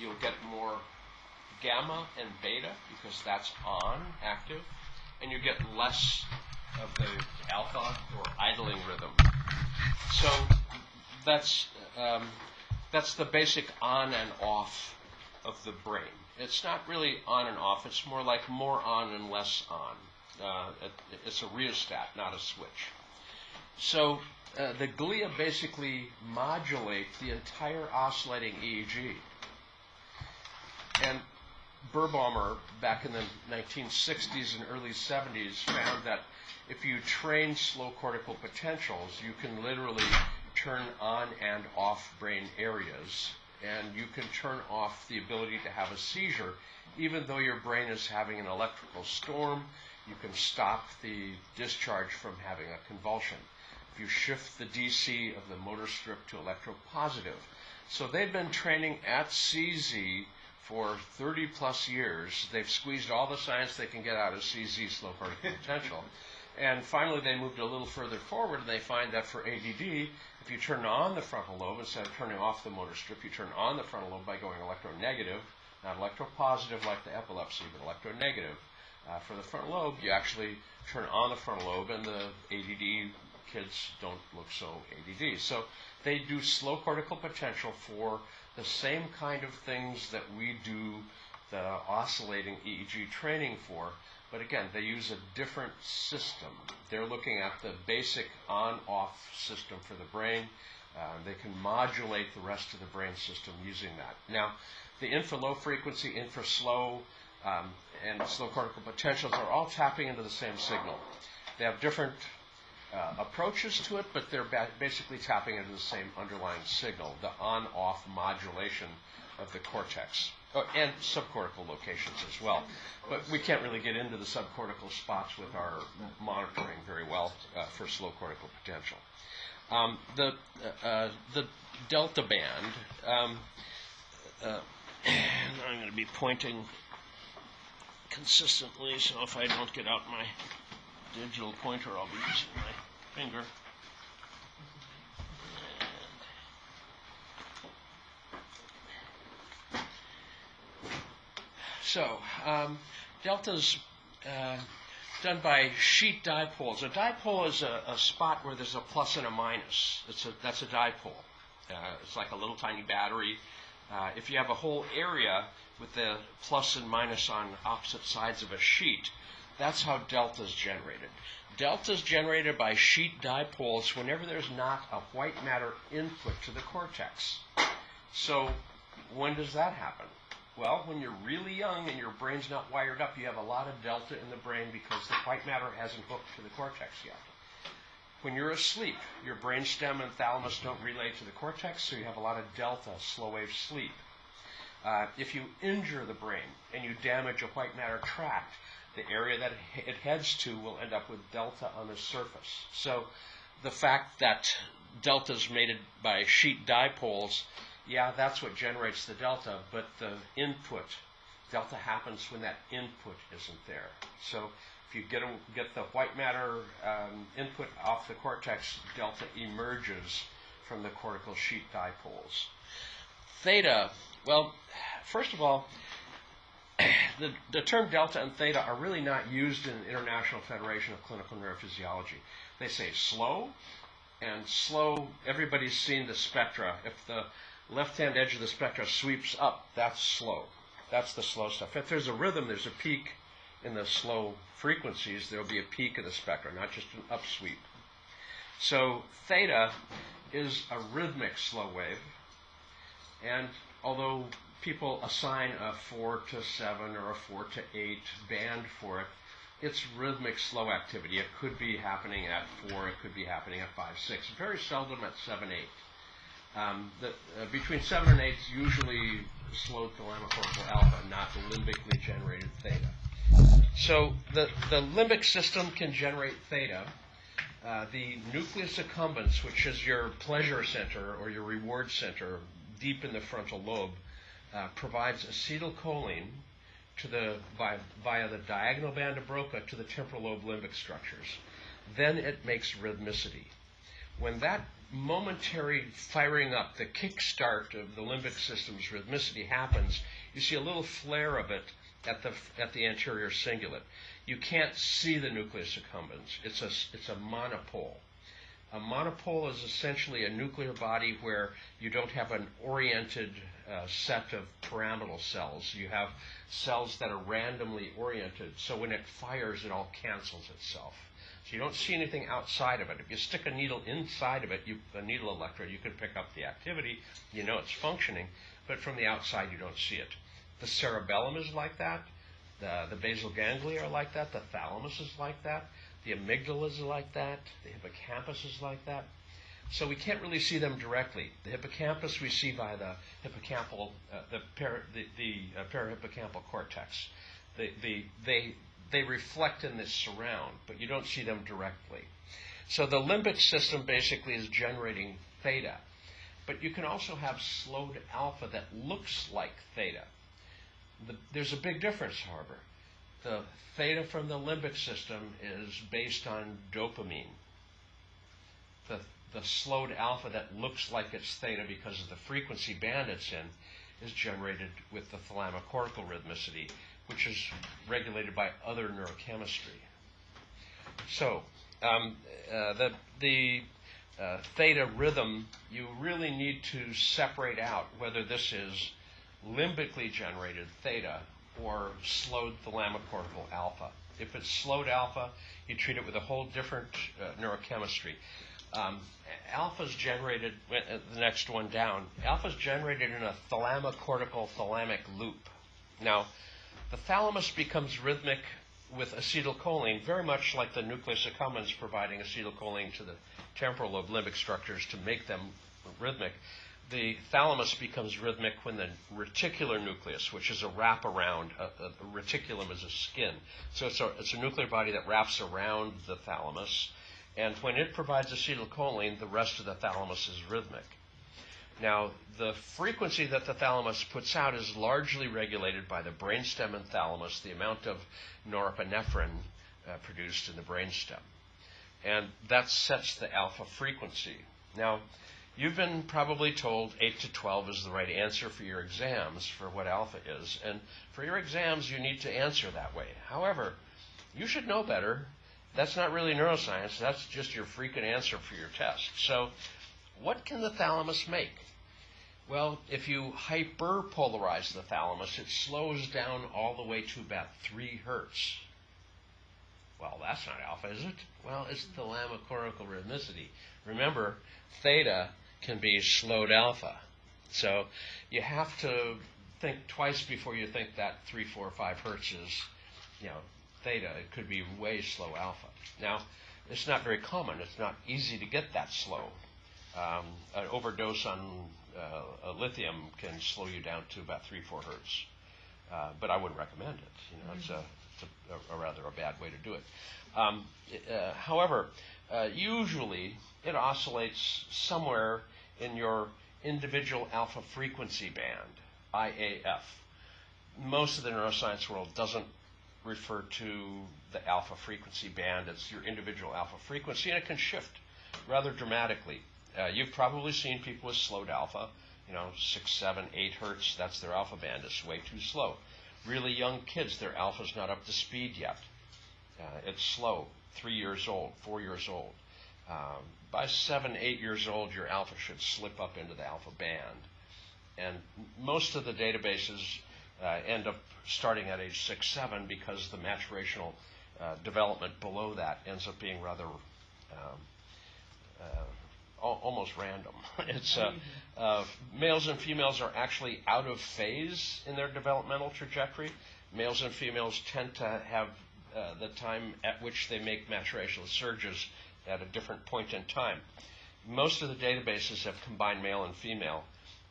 you'll get more gamma and beta because that's on, active, and you get less of the alpha or idling rhythm. So that's the basic on and off of the brain. It's not really on and off. It's more like more on and less on. It's a rheostat, not a switch. So the glia basically modulate the entire oscillating EEG. And Berbaumer, back in the 1960s and early 70s, found that if you train slow cortical potentials, you can literally turn on and off brain areas, and you can turn off the ability to have a seizure, even though your brain is having an electrical storm. You can stop the discharge from having a convulsion if you shift the DC of the motor strip to electropositive. So they've been training at CZ for 30 plus years. They've squeezed all the science they can get out of CZ, slow cortical potential. And finally they moved a little further forward, and they find that for ADD, if you turn on the frontal lobe instead of turning off the motor strip, you turn on the frontal lobe by going electronegative, not electropositive like the epilepsy, but electronegative. For the frontal lobe, you actually turn on the frontal lobe, and the ADD kids don't look so ADD. So they do slow cortical potential for the same kind of things that we do the oscillating EEG training for, but again, they use a different system. They're looking at the basic on-off system for the brain. They can modulate the rest of the brain system using that. Now, the infra-low frequency, infra-slow, and slow cortical potentials are all tapping into the same signal. They have different approaches to it, but they're basically tapping into the same underlying signal, the on-off modulation of the cortex, and subcortical locations as well. But we can't really get into the subcortical spots with our monitoring very well for slow cortical potential. The delta band, I'm going to be pointing consistently, so if I don't get out my digital pointer, I'll be using my finger. So, delta's done by sheet dipoles. A dipole is a spot where there's a plus and a minus. That's a dipole. It's like a little tiny battery. If you have a whole area with the plus and minus on opposite sides of a sheet, that's how delta is generated. Delta is generated by sheet dipoles whenever there's not a white matter input to the cortex. So when does that happen? Well, when you're really young and your brain's not wired up, you have a lot of delta in the brain because the white matter hasn't hooked to the cortex yet. When you're asleep, your brainstem and thalamus don't relay to the cortex, so you have a lot of delta, slow wave sleep. If you injure the brain and you damage a white matter tract, the area that it heads to will end up with delta on the surface. So the fact that delta is made by sheet dipoles, yeah, that's what generates the delta, but the input, delta happens when that input isn't there. So if you get the white matter input off the cortex, delta emerges from the cortical sheet dipoles. Theta, well, first of all, the term delta and theta are really not used in the International Federation of Clinical Neurophysiology. They say slow, and slow, everybody's seen the spectra. If the left-hand edge of the spectra sweeps up, that's slow. That's the slow stuff. If there's a rhythm, there's a peak in the slow frequencies, there'll be a peak of the spectra, not just an upsweep. So theta is a rhythmic slow wave, and although people assign a 4 to 7 or a 4 to 8 band for it, it's rhythmic slow activity. It could be happening at 4, it could be happening at 5, 6, very seldom at 7, 8. Between 7 and 8 is usually slowed thalamicortical alpha, not the limbically generated theta. So the limbic system can generate theta. The nucleus accumbens, which is your pleasure center or your reward center deep in the frontal lobe, provides acetylcholine via the diagonal band of Broca to the temporal lobe limbic structures. Then it makes rhythmicity. When that momentary firing up, the kickstart of the limbic system's rhythmicity happens, you see a little flare of it at the anterior cingulate. You can't see the nucleus accumbens. It's a monopole. A monopole is essentially a nuclear body where you don't have an oriented set of pyramidal cells. You have cells that are randomly oriented, so when it fires, it all cancels itself. So you don't see anything outside of it. If you stick a needle inside of it, a needle electrode, you can pick up the activity. You know it's functioning, but from the outside, you don't see it. The cerebellum is like that. The basal ganglia are like that. The thalamus is like that. The amygdala is like that. The hippocampus is like that. So we can't really see them directly. The hippocampus we see by the hippocampal, parahippocampal cortex. They reflect in this surround, but you don't see them directly. So the limbic system basically is generating theta. But you can also have slowed alpha that looks like theta. There's a big difference, however. The theta from the limbic system is based on dopamine. The slowed alpha that looks like it's theta because of the frequency band it's in is generated with the thalamocortical rhythmicity, which is regulated by other neurochemistry. So the theta rhythm, you really need to separate out whether this is limbically generated theta or slowed thalamocortical alpha. If it's slowed alpha, you treat it with a whole different neurochemistry. Alpha's generated, the next one down, alpha's generated in a thalamocortical thalamic loop. Now, the thalamus becomes rhythmic with acetylcholine, very much like the nucleus accumbens providing acetylcholine to the temporal lobe limbic structures to make them rhythmic. The thalamus becomes rhythmic when the reticular nucleus, which is a wraparound, a reticulum is a skin. So it's a nuclear body that wraps around the thalamus, and when it provides acetylcholine, the rest of the thalamus is rhythmic. Now, the frequency that the thalamus puts out is largely regulated by the brainstem and thalamus, the amount of norepinephrine produced in the brainstem. And that sets the alpha frequency. Now, you've been probably told 8 to 12 is the right answer for your exams for what alpha is. And for your exams, you need to answer that way. However, you should know better. That's not really neuroscience. That's just your freaking answer for your test. So what can the thalamus make? Well, if you hyperpolarize the thalamus, it slows down all the way to about 3 hertz. Well, that's not alpha, is it? Well, it's thalamocortical rhythmicity. Remember, theta can be slowed alpha. So you have to think twice before you think that 3, 4, 5 hertz is, theta. It could be way slow alpha. Now, it's not very common. It's not easy to get that slow. An overdose on lithium can slow you down to about 3, 4 hertz. But I wouldn't recommend it. It's a rather a bad way to do it. However, usually it oscillates somewhere in your individual alpha frequency band, IAF. Most of the neuroscience world doesn't refer to the alpha frequency band. It's your individual alpha frequency, and it can shift rather dramatically. You've probably seen people with slowed alpha, 6, 7, 8 hertz. That's their alpha band. It's way too slow. Really young kids, their alpha's not up to speed yet. It's slow, 3 years old, 4 years old. By 7, 8 years old, your alpha should slip up into the alpha band. And most of the databases end up starting at age 6, 7 because the maturational development below that ends up being rather almost random. It's males and females are actually out of phase in their developmental trajectory. Males and females tend to have the time at which they make maturational surges at a different point in time. Most of the databases have combined male and female,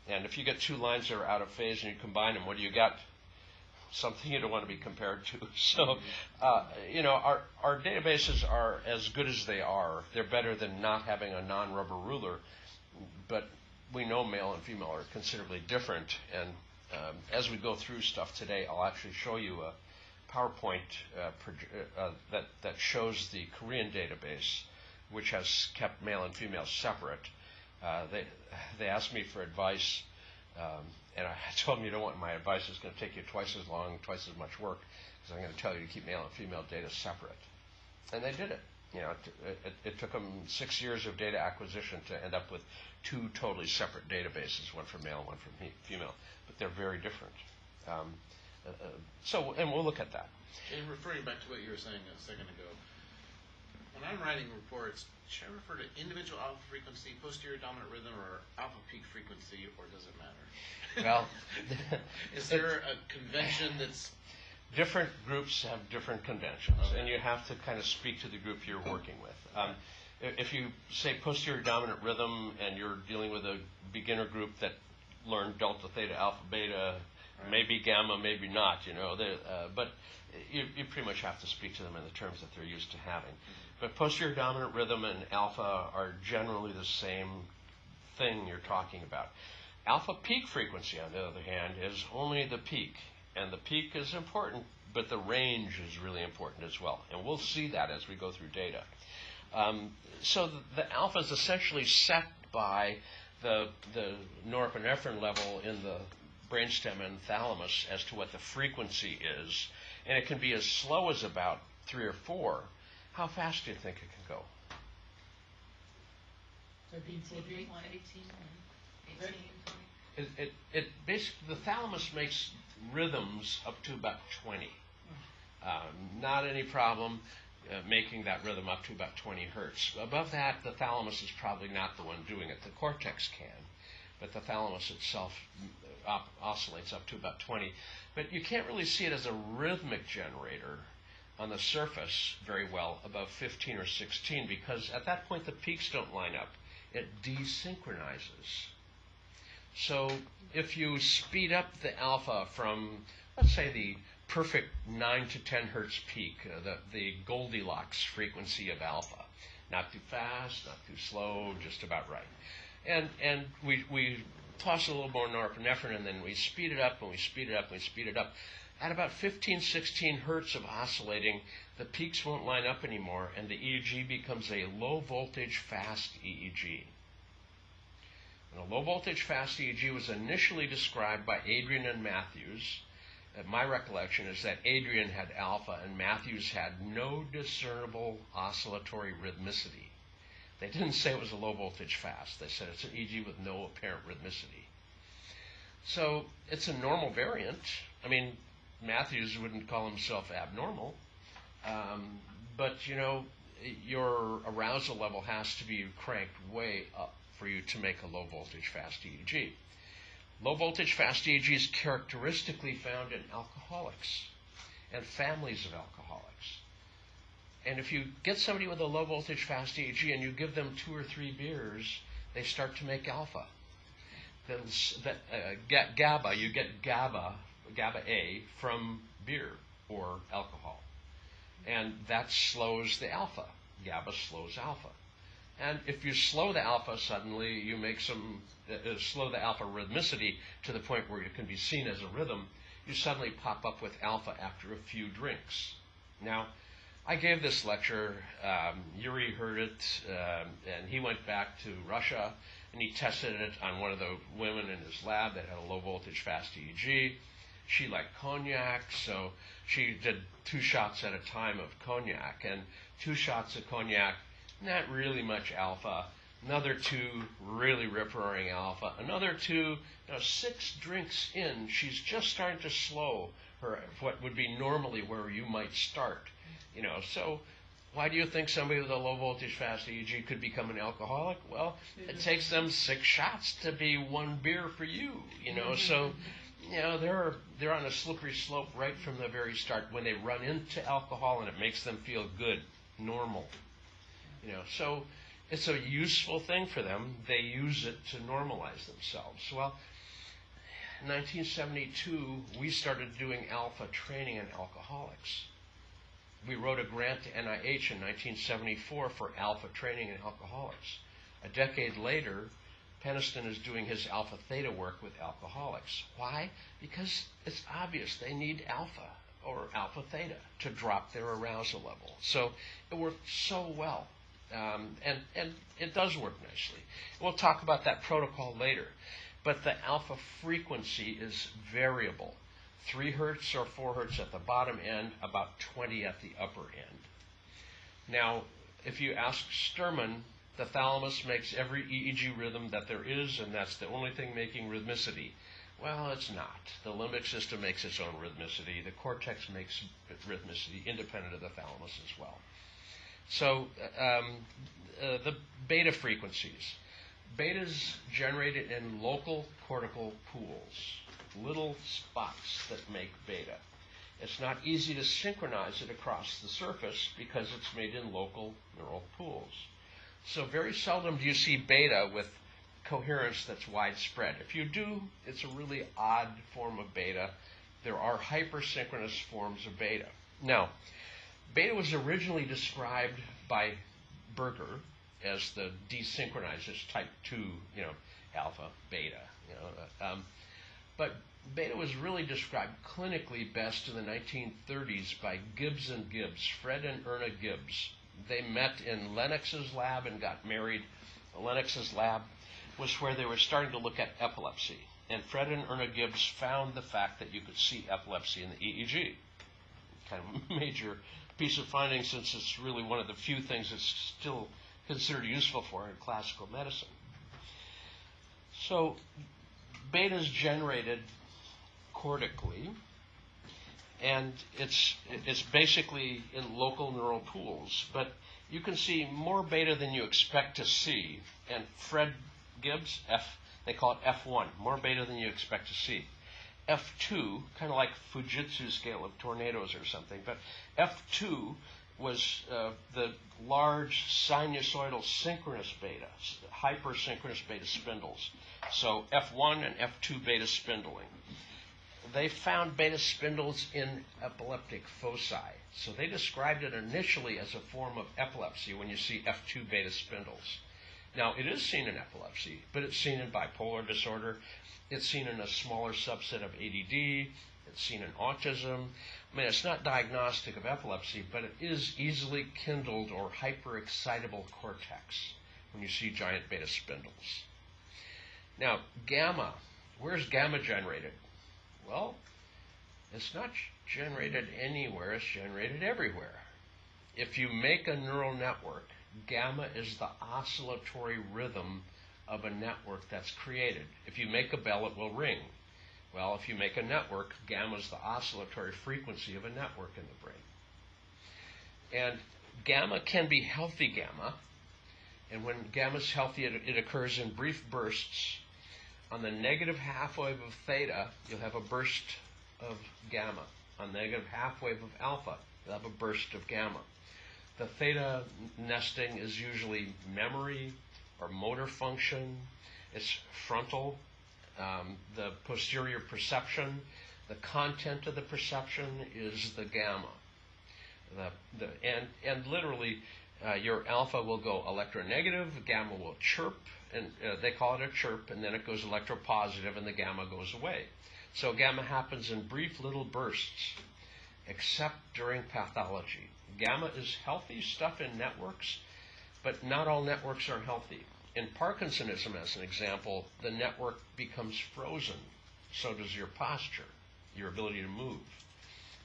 and if you get 2 lines that are out of phase and you combine them, what do you get? Something you don't want to be compared to. So, our databases are as good as they are. They're better than not having a non-rubber ruler, but we know male and female are considerably different. And as we go through stuff today, I'll actually show you a PowerPoint that shows the Korean database, which has kept male and female separate. They asked me for advice, and I told them, you don't want my advice. It's going to take you twice as long, twice as much work, because I'm going to tell you to keep male and female data separate. And they did it. You know, it took them 6 years of data acquisition to end up with 2 totally separate databases, one for male, one for female. But they're very different. And we'll look at that. And referring back to what you were saying a second ago, when I'm writing reports, should I refer to individual alpha frequency, posterior dominant rhythm, or alpha peak frequency, or does it matter? Well, is there a convention that's... Different groups have different conventions, and you have to kind of speak to the group you're working with. If you say posterior dominant rhythm and you're dealing with a beginner group that learned delta, theta, alpha, beta, maybe gamma, maybe not, you know, but you pretty much have to speak to them in the terms that they're used to having. But posterior dominant rhythm and alpha are generally the same thing you're talking about. Alpha peak frequency, on the other hand, is only the peak. And the peak is important, but the range is really important as well. And we'll see that as we go through data. So the alpha is essentially set by the norepinephrine level in the brainstem and thalamus as to what the frequency is. And it can be as slow as about 3 or 4. How fast do you think it can go? 13, 14, 18, 20. It basically, the thalamus makes rhythms up to about 20. Not any problem making that rhythm up to about 20 hertz. Above that, the thalamus is probably not the one doing it. The cortex can, but the thalamus itself oscillates up to about 20. But you can't really see it as a rhythmic generator on the surface very well above 15 or 16, because at that point the peaks don't line up. It desynchronizes. So if you speed up the alpha from, let's say, the perfect 9 to 10 hertz peak, the Goldilocks frequency of alpha, not too fast, not too slow, just about right. And we toss a little more norepinephrine, and then we speed it up, and we speed it up, and we speed it up. At about 15, 16 hertz of oscillating, the peaks won't line up anymore, and the EEG becomes a low-voltage fast EEG. And a low-voltage fast EEG was initially described by Adrian and Matthews. My recollection is that Adrian had alpha and Matthews had no discernible oscillatory rhythmicity. They didn't say it was a low-voltage fast. They said it's an EEG with no apparent rhythmicity. So it's a normal variant. I mean, Matthews wouldn't call himself abnormal, but, you know, your arousal level has to be cranked way up for you to make a low-voltage fast EEG. Low-voltage fast EEG is characteristically found in alcoholics and families of alcoholics. And if you get somebody with a low-voltage fast EEG and you give them 2 or 3 beers, they start to make alpha. GABA, you get GABA A from beer or alcohol. And that slows the alpha. GABA slows alpha. And if you slow the alpha suddenly, you make slow the alpha rhythmicity to the point where it can be seen as a rhythm, you suddenly pop up with alpha after a few drinks. Now, I gave this lecture, Yuri heard it, and he went back to Russia, and he tested it on one of the women in his lab that had a low-voltage fast EEG. She liked cognac, so she did 2 shots at a time of cognac, and 2 shots of cognac, not really much alpha. Another 2, really rip-roaring alpha. Another 2, 6 drinks in, she's just starting to slow her, what would be normally where you might start. So why do you think somebody with a low-voltage fast EEG could become an alcoholic? Well, it takes them 6 shots to be 1 beer for you, So, they're on a slippery slope right from the very start when they run into alcohol and it makes them feel good, normal. So it's a useful thing for them. They use it to normalize themselves. Well, in 1972, we started doing alpha training in alcoholics. We wrote a grant to NIH in 1974 for alpha training in alcoholics. A decade later, Peniston is doing his alpha theta work with alcoholics. Why? Because it's obvious they need alpha or alpha theta to drop their arousal level. So it worked so well. And it does work nicely. We'll talk about that protocol later. But the alpha frequency is variable. 3 hertz or 4 hertz at the bottom end, about 20 at the upper end. Now, if you ask Sturman, the thalamus makes every EEG rhythm that there is, and that's the only thing making rhythmicity. Well, it's not. The limbic system makes its own rhythmicity. The cortex makes rhythmicity independent of the thalamus as well. So the beta frequencies. Beta's generated in local cortical pools, little spots that make beta. It's not easy to synchronize it across the surface because it's made in local neural pools. So very seldom do you see beta with coherence that's widespread. If you do, it's a really odd form of beta. There are hypersynchronous forms of beta. Now, beta was originally described by Berger as the desynchronizers, type 2, alpha, beta. But beta was really described clinically best in the 1930s by Gibbs and Gibbs, Fred and Erna Gibbs. They met in Lennox's lab and got married. Lennox's lab was where they were starting to look at epilepsy. And Fred and Erna Gibbs found the fact that you could see epilepsy in the EEG. Kind of a major piece of finding, since it's really one of the few things that's still considered useful for in classical medicine. So beta is generated cortically, and it's basically in local neural pools. But you can see more beta than you expect to see. And Fred Gibbs, they call it F1, more beta than you expect to see. F2, kind of like Fujitsu scale of tornadoes or something, but F2 was the large sinusoidal synchronous beta, hypersynchronous beta spindles. So F1 and F2 beta spindling. They found beta spindles in epileptic foci. So they described it initially as a form of epilepsy when you see F2 beta spindles. Now, it is seen in epilepsy, but it's seen in bipolar disorder. It's seen in a smaller subset of ADD. It's seen in autism. I mean, it's not diagnostic of epilepsy, but it is easily kindled or hyperexcitable cortex when you see giant beta spindles. Now, gamma. Where's gamma generated? Well, it's not generated anywhere. It's generated everywhere. If you make a neural network, gamma is the oscillatory rhythm of a network that's created. If you make a bell, it will ring. Well, if you make a network, gamma is the oscillatory frequency of a network in the brain. And gamma can be healthy gamma. And when gamma is healthy, it occurs in brief bursts. On the negative half wave of theta, you'll have a burst of gamma. On the negative half wave of alpha, you'll have a burst of gamma. The theta nesting is usually memory or motor function. It's frontal, the posterior perception. The content of the perception is the gamma. And literally, your alpha will go electronegative, gamma will chirp, and they call it a chirp, and then it goes electropositive, and the gamma goes away. So gamma happens in brief little bursts, except during pathology. Gamma is healthy stuff in networks, but not all networks are healthy. In Parkinsonism, as an example, the network becomes frozen. So does your posture, your ability to move.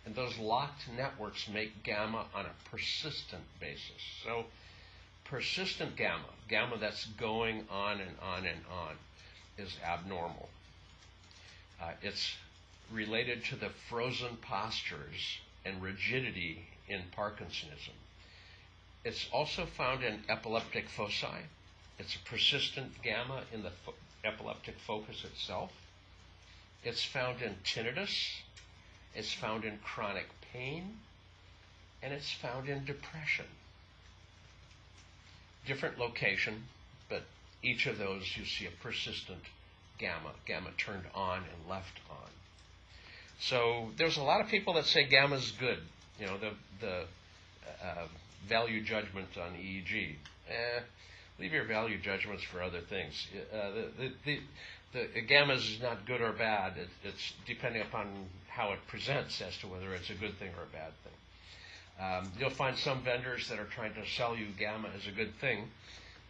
And those locked networks make gamma on a persistent basis. So persistent gamma that's going on and on and on, is abnormal. It's related to the frozen postures and rigidity in Parkinsonism. It's also found in epileptic foci. It's a persistent gamma in the epileptic focus itself. It's found in tinnitus. It's found in chronic pain. And it's found in depression. Different location, but each of those you see a persistent gamma turned on and left on. So there's a lot of people that say gamma's good. You know, the value judgment on EEG. Leave your value judgments for other things. The gamma is not good or bad. It's depending upon how it presents as to whether it's a good thing or a bad thing. You'll find some vendors that are trying to sell you gamma as a good thing,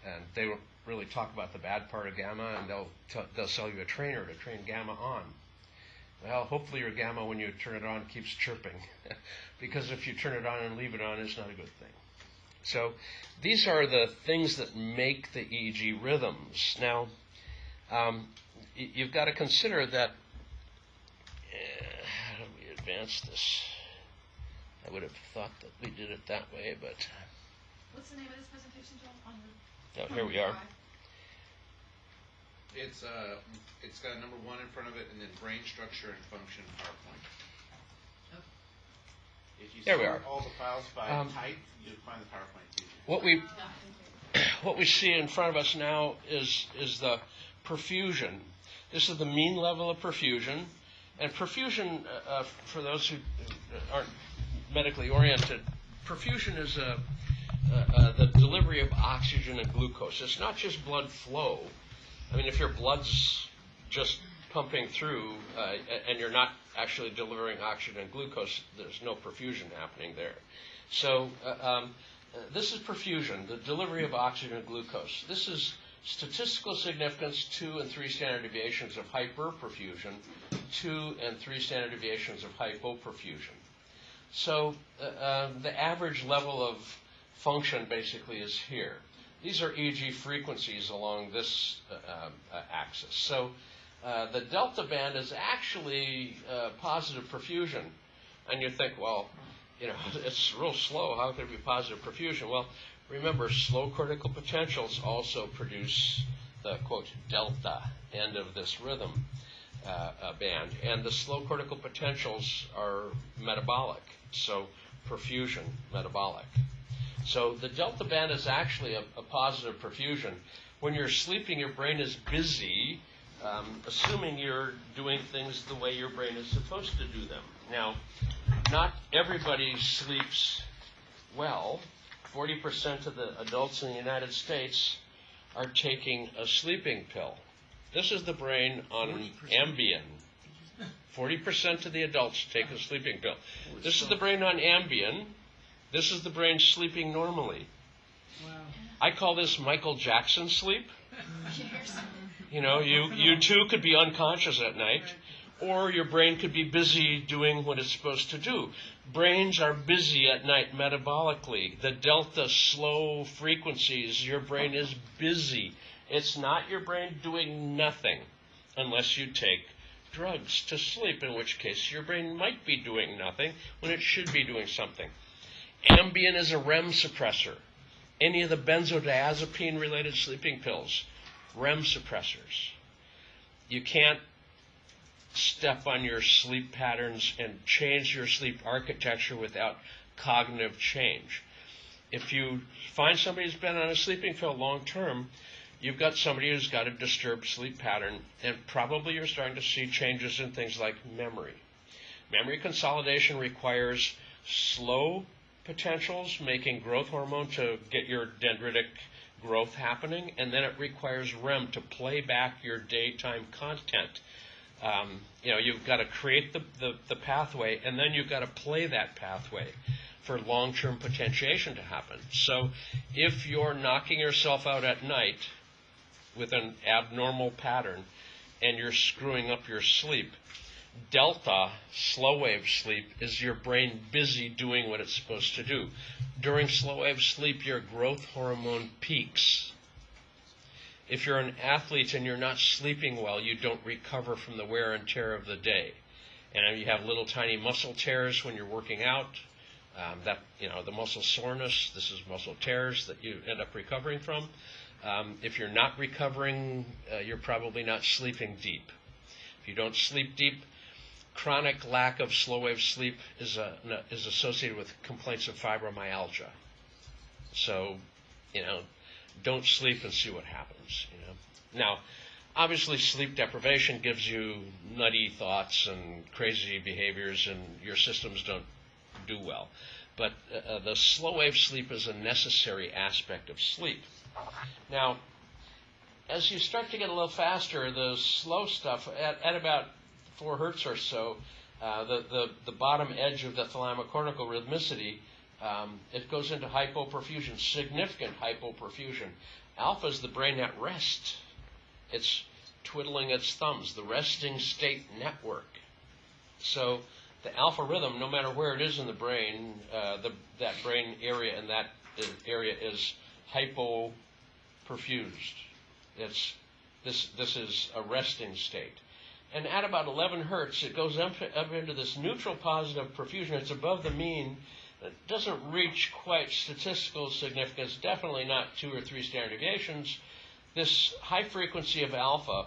and they won't really talk about the bad part of gamma, and they'll sell you a trainer to train gamma on. Well, hopefully your gamma, when you turn it on, keeps chirping, because if you turn it on and leave it on, it's not a good thing. So these are the things that make the EEG rhythms. Now, you've got to consider that. How do we advance this? I would have thought that we did it that way, but. What's the name of this presentation, Joel? Oh, here we are. It's got number 1 in front of it, and then brain structure and function PowerPoint. If you There we sort are. all the files by type, you'll find the PowerPoint easier. What we see in front of us now is the perfusion. This is the mean level of perfusion, and perfusion, for those who aren't medically oriented, perfusion is the delivery of oxygen and glucose. It's not just blood flow. I mean, if your blood's just pumping through and you're not actually delivering oxygen and glucose, there's no perfusion happening there. So this is perfusion, the delivery of oxygen and glucose. This is statistical significance, 2 and 3 standard deviations of hyperperfusion, 2 and 3 standard deviations of hypoperfusion. So the average level of function basically is here. These are EEG frequencies along this axis. So the delta band is actually positive perfusion. And you think, well, it's real slow. How could it be positive perfusion? Well, remember, slow cortical potentials also produce the, quote, delta end of this rhythm band. And the slow cortical potentials are metabolic. So perfusion, metabolic. So the delta band is actually a positive perfusion. When you're sleeping, your brain is busy, assuming you're doing things the way your brain is supposed to do them. Now, not everybody sleeps well. 40% of the adults in the United States are taking a sleeping pill. This is the brain on Ambien. 40% of the adults take a sleeping pill. This is the brain on Ambien. This is the brain sleeping normally. Wow. I call this Michael Jackson sleep. You too could be unconscious at night, or your brain could be busy doing what it's supposed to do. Brains are busy at night metabolically. The delta slow frequencies, your brain is busy. It's not your brain doing nothing unless you take drugs to sleep, in which case your brain might be doing nothing when it should be doing something. Ambien is a REM suppressor. Any of the benzodiazepine-related sleeping pills, REM suppressors. You can't step on your sleep patterns and change your sleep architecture without cognitive change. If you find somebody who's been on a sleeping pill long term, you've got somebody who's got a disturbed sleep pattern, and probably you're starting to see changes in things like memory. Memory consolidation requires slow potentials, making growth hormone to get your dendritic growth happening, and then it requires REM to play back your daytime content. You've got to create the pathway, and then you've got to play that pathway for long-term potentiation to happen. So if you're knocking yourself out at night with an abnormal pattern and you're screwing up your sleep, delta, slow wave sleep, is your brain busy doing what it's supposed to do. During slow wave sleep, your growth hormone peaks. If you're an athlete and you're not sleeping well, you don't recover from the wear and tear of the day. And you have little tiny muscle tears when you're working out. The muscle soreness, this is muscle tears that you end up recovering from. If you're not recovering, you're probably not sleeping deep. If you don't sleep deep, chronic lack of slow wave sleep is associated with complaints of fibromyalgia. So, don't sleep and see what happens. Now, obviously, sleep deprivation gives you nutty thoughts and crazy behaviors, and your systems don't do well. But the slow wave sleep is a necessary aspect of sleep. Now, as you start to get a little faster, the slow stuff at about 4 hertz or so, the bottom edge of the thalamicortical rhythmicity It goes into hypoperfusion, significant hypoperfusion. Alpha is the brain at rest. It's twiddling its thumbs, the resting state network. So the alpha rhythm, no matter where it is in the brain, that brain area and that area is hypoperfused. This is a resting state. And at about 11 hertz, it goes up into this neutral positive perfusion. It's above the mean. It doesn't reach quite statistical significance, definitely not 2 or 3 standard deviations. This high frequency of alpha,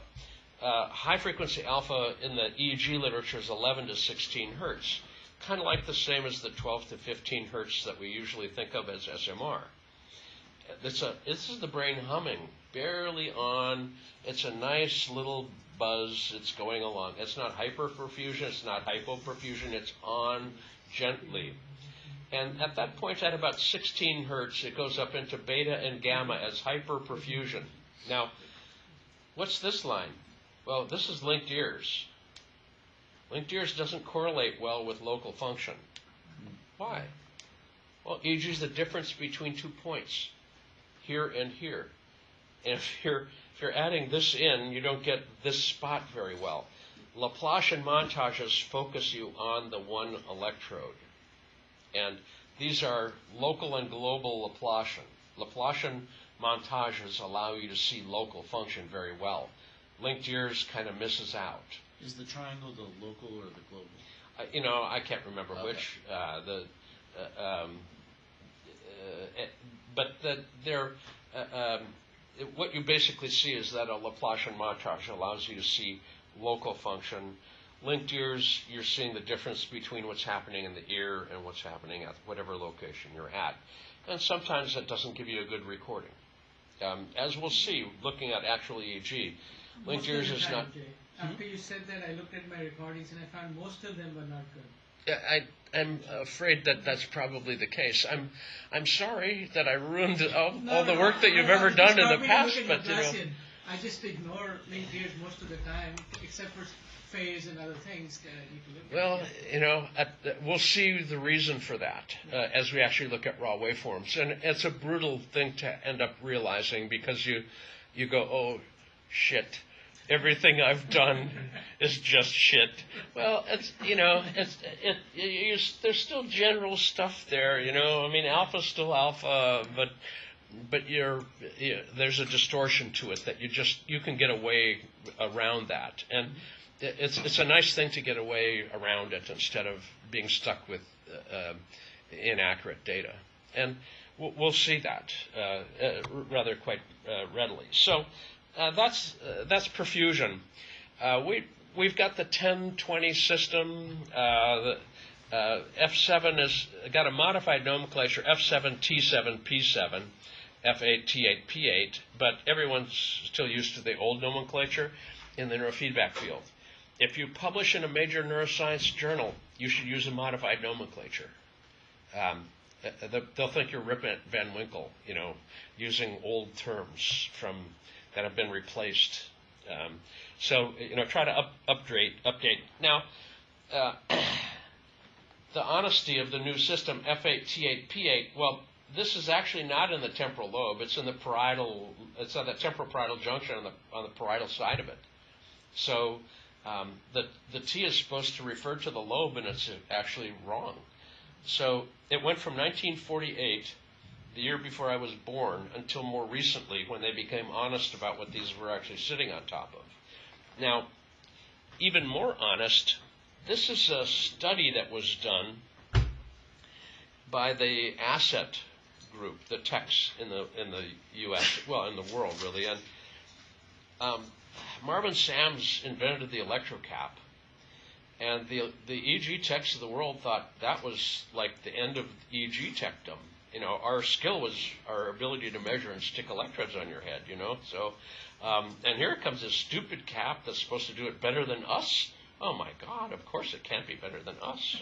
high frequency alpha in the EEG literature is 11 to 16 hertz, kind of like the same as the 12 to 15 hertz that we usually think of as SMR. This is the brain humming, barely on. It's a nice little buzz. It's going along. It's not hyperperfusion. It's not hypoperfusion. It's on gently. And at that point, at about 16 hertz, it goes up into beta and gamma as hyperperfusion. Now, what's this line? Well, this is linked ears. Linked ears doesn't correlate well with local function. Why? Well, EEG is the difference between 2 points, here and here. And if you're adding this in, you don't get this spot very well. Laplacian montages focus you on the one electrode. And these are local and global Laplacian. Laplacian montages allow you to see local function very well. Linked ears kind of misses out. Is the triangle the local or the global? I can't remember which. What you basically see is that a Laplacian montage allows you to see local function. Linked ears, you're seeing the difference between what's happening in the ear and what's happening at whatever location you're at. And sometimes that doesn't give you a good recording. As we'll see, looking at actual EEG, linked ears is not... After you said that, I looked at my recordings and I found most of them were not good. Yeah, I'm afraid that that's probably the case. I'm sorry that I ruined all the work that you've ever done in the past, but I just ignore linked ears most of the time, except for phase and other things that I need to look at. We'll see the reason for that as we actually look at raw waveforms, and it's a brutal thing to end up realizing because you go, oh shit. Everything I've done is just shit. Well, there's still general stuff there, I mean, alpha's still alpha, but there's a distortion to it that you can get away around that, and it's a nice thing to get away around it instead of being stuck with inaccurate data, and we'll see that rather quite readily. So. That's perfusion. We've got the 10-20 system. F7 has got a modified nomenclature, F7, T7, P7, F8, T8, P8, but everyone's still used to the old nomenclature in the neurofeedback field. If you publish in a major neuroscience journal, you should use a modified nomenclature. They'll think you're Rip Van Winkle, using old terms that have been replaced. So try to update. Now, the honesty of the new system, F8, T8, P8, well, this is actually not in the temporal lobe. It's in the parietal. It's on the temporal parietal junction on the parietal side of it. So the T is supposed to refer to the lobe, and it's actually wrong. So it went from 1948, the year before I was born, until more recently when they became honest about what these were actually sitting on top of. Now, even more honest, this is a study that was done by the ASSET group, the techs in the U.S., well, in the world, really. And Marvin Sams invented the electrocap. And the EEG techs of the world thought that was like the end of EEG techdom. Our skill was our ability to measure and stick electrodes on your head, So, and here comes this stupid cap that's supposed to do it better than us. Oh, my God, of course it can't be better than us,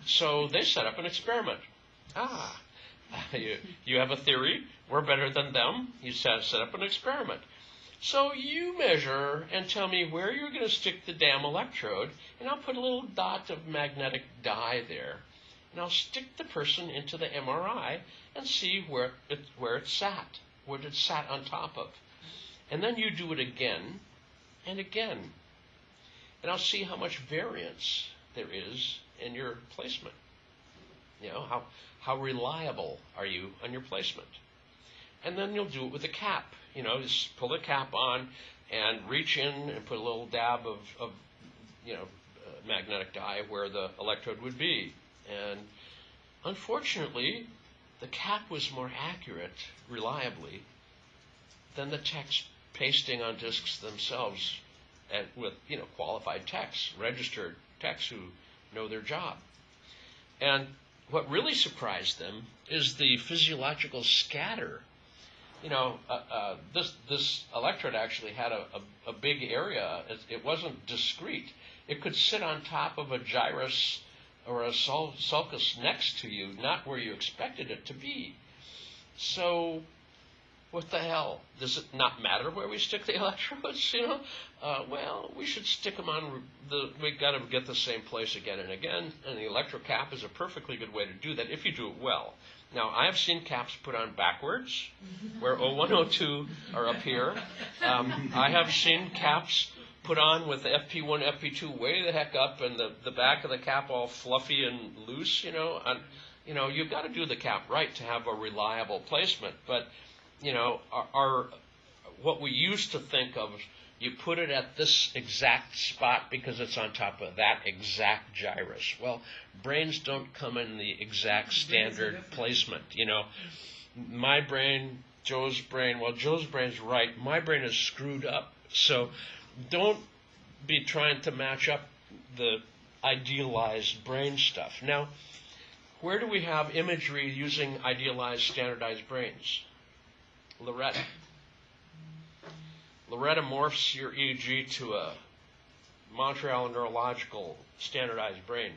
So they set up an experiment. You have a theory. We're better than them. You set up an experiment. So you measure and tell me where you're going to stick the damn electrode, and I'll put a little dot of magnetic dye there. Now stick the person into the MRI and see where it sat, what it sat on top of. And then you do it again and again. And I'll see how much variance there is in your placement. You know, how reliable are you on your placement? And then you'll do it with a cap. You know, just pull the cap on and reach in and put a little dab of magnetic dye where the electrode would be. And unfortunately, the cap was more accurate, reliably, than the text pasting on discs themselves, and with qualified techs, registered techs who know their job. And what really surprised them is the physiological scatter. This electrode actually had a big area. It wasn't discrete. It could sit on top of a gyrus or a sulcus next to you, not where you expected it to be. So, what the hell? Does it not matter where we stick the electrodes? Well, we should stick them on. We've got to get the same place again and again, and the electrocap is a perfectly good way to do that if you do it well. Now, I have seen caps put on backwards, where O1, O2 are up here. I have seen caps put on with the FP1, FP2 way the heck up, and the back of the cap all fluffy and loose. You've got to do the cap right to have a reliable placement. But what we used to think of, you put it at this exact spot because it's on top of that exact gyrus. Well, brains don't come in the exact standard placement. My brain, Joe's brain, well, Joe's brain's right. My brain is screwed up. So don't be trying to match up the idealized brain stuff. Now, where do we have imagery using idealized, standardized brains? Loretta. Loretta morphs your EEG to a Montreal neurological standardized brain.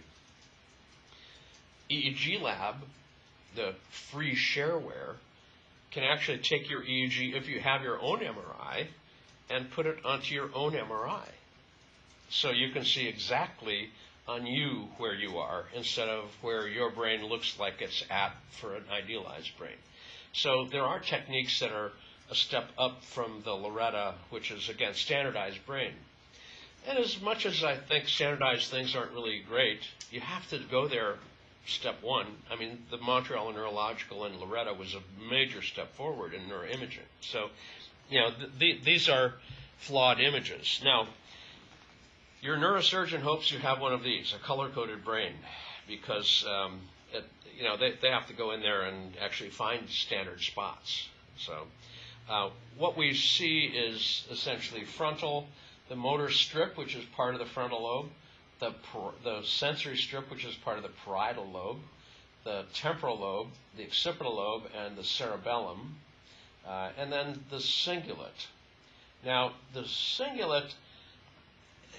EEG Lab, the free shareware, can actually take your EEG, if you have your own MRI, and put it onto your own MRI. So you can see exactly on you where you are instead of where your brain looks like it's at for an idealized brain. So there are techniques that are a step up from the Loretta, which is, again, standardized brain. And as much as I think standardized things aren't really great, you have to go there step one. I mean, the Montreal Neurological and Loretta was a major step forward in neuroimaging. So, these are flawed images. Now, your neurosurgeon hopes you have one of these, a color-coded brain, because they have to go in there and actually find standard spots. So what we see is essentially frontal, the motor strip, which is part of the frontal lobe, the sensory strip, which is part of the parietal lobe, the temporal lobe, the occipital lobe, and the cerebellum, and then the cingulate. Now, the cingulate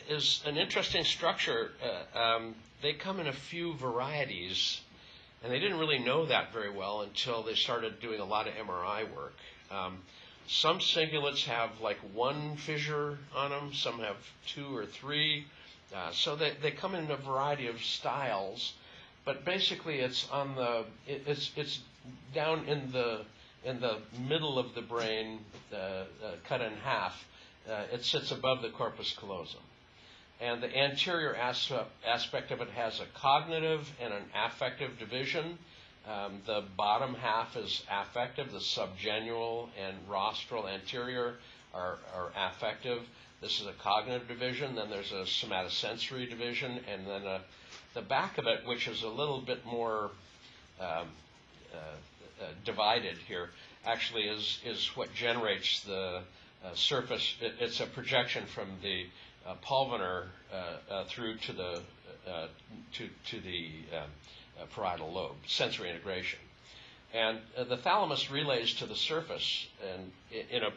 is an interesting structure. They come in a few varieties, and they didn't really know that very well until they started doing a lot of MRI work. Some cingulates have like one fissure on them, some have two or three. So they come in a variety of styles, but basically it's on it's down in the middle of the brain, cut in half. It sits above the corpus callosum. And the anterior aspect of it has a cognitive and an affective division. The bottom half is affective. The subgenual and rostral anterior are affective. This is a cognitive division. Then there's a somatosensory division. And then the back of it, which is a little bit more divided here, actually is what generates the surface. It's a projection from the pulvinar through to the parietal lobe, sensory integration. And the thalamus relays to the surface and in a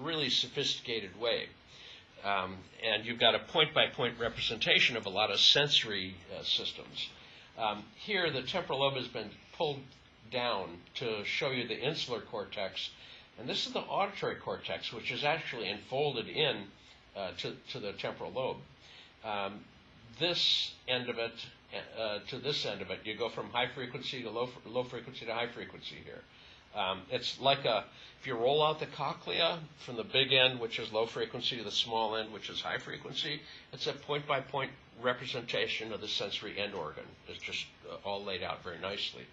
really sophisticated way. And you've got a point-by-point representation of a lot of sensory systems. Here, the temporal lobe has been pulled down to show you the insular cortex. And this is the auditory cortex, which is actually enfolded in to the temporal lobe. This end of it to this end of it. You go from high frequency to low frequency to high frequency here. It's like if you roll out the cochlea from the big end, which is low frequency, to the small end, which is high frequency, it's a point-by-point representation of the sensory end organ. It's just all laid out very nicely.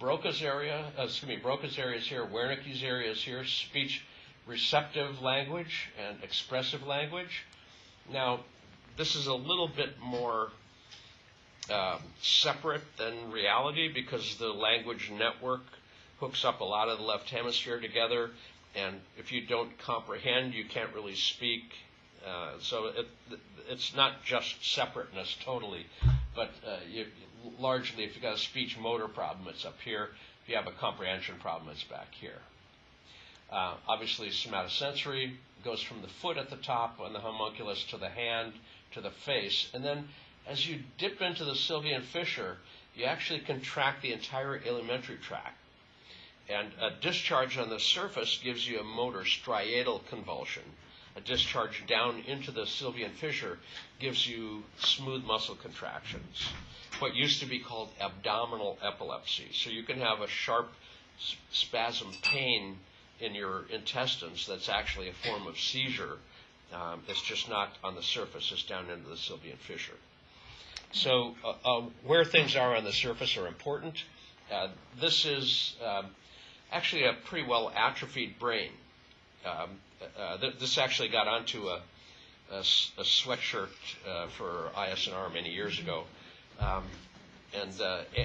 Broca's area is here, Wernicke's area is here, speech receptive language and expressive language. Now, this is a little bit more separate than reality because the language network hooks up a lot of the left hemisphere together, and if you don't comprehend, you can't really speak. So it's not just separateness totally, but largely if you've got a speech motor problem, it's up here. If you have a comprehension problem, it's back here. Obviously, somatosensory goes from the foot at the top on the homunculus to the hand to the face, and then as you dip into the Sylvian fissure, you actually contract the entire alimentary tract. And a discharge on the surface gives you a motor striatal convulsion. A discharge down into the Sylvian fissure gives you smooth muscle contractions, what used to be called abdominal epilepsy. So you can have a sharp spasm pain in your intestines that's actually a form of seizure. It's just not on the surface, it's down into the Sylvian fissure. So where things are on the surface are important. This is actually a pretty well atrophied brain. This actually got onto a sweatshirt for ISNR many years ago. And